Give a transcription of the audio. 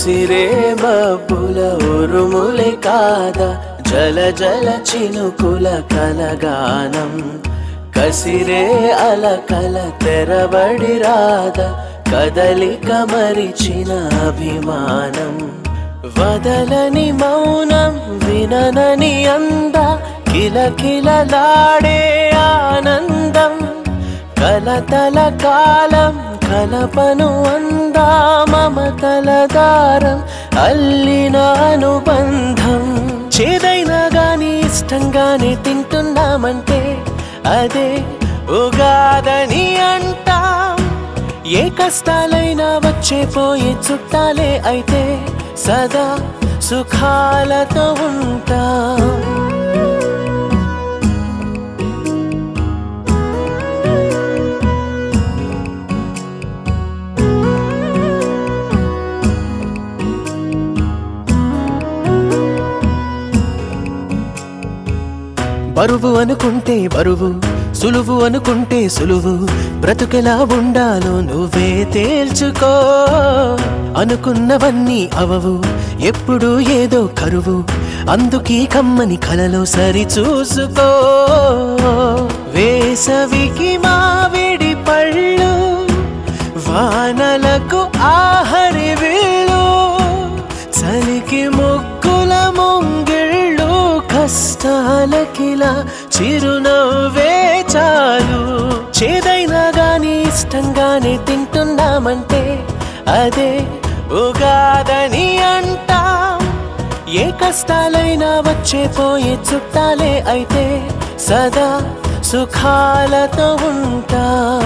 ముసిరే మబ్బుల ఉరుములే కాదా జల జల చినుకుల కలగానం కసిరే అలకల తెరబడి రాదా కదలిక మరిచిన అభిమానం వదలని మౌనం విననని అంద కిలకిలలాడే ఆనందం కలతల కాలం కలపను అందా మమతల దారం అల్లిన అనుబంధం చేదైనా గాని ఇష్టంగానే తింటున్నామంటే అదే ఉగాదని అంటాం ఏ కష్టాలైనా వచ్చే పోయే చుట్టాలే అయితే సదా సుఖాలతో ఉంటాం బరువు అనుకుంటే బరువు సులువు అనుకుంటే సులువు బ్రతుకెలా ఉండాలో నువ్వే తేల్చుకో అనుకున్నవన్నీ అవవు ఎప్పుడు ఏదో కరువు అందుకీ కమ్మని కలలో సరి చూసుకో వేసవికి మావిడి పళ్ళు వానలకు ఆహరి వీళ్ళు చలికి ముగ్గుల ముంగిళ్ళు కష్టాలకిలా చిరునవ్వే చాలు చేదైనా గాని ఇష్టంగానే తింటున్నామంటే అదే ఉగాదని అంటాం ఏ కష్టాలైనా వచ్చే పోయే చుట్టాలే అయితే సదా సుఖాలతో ఉంటాం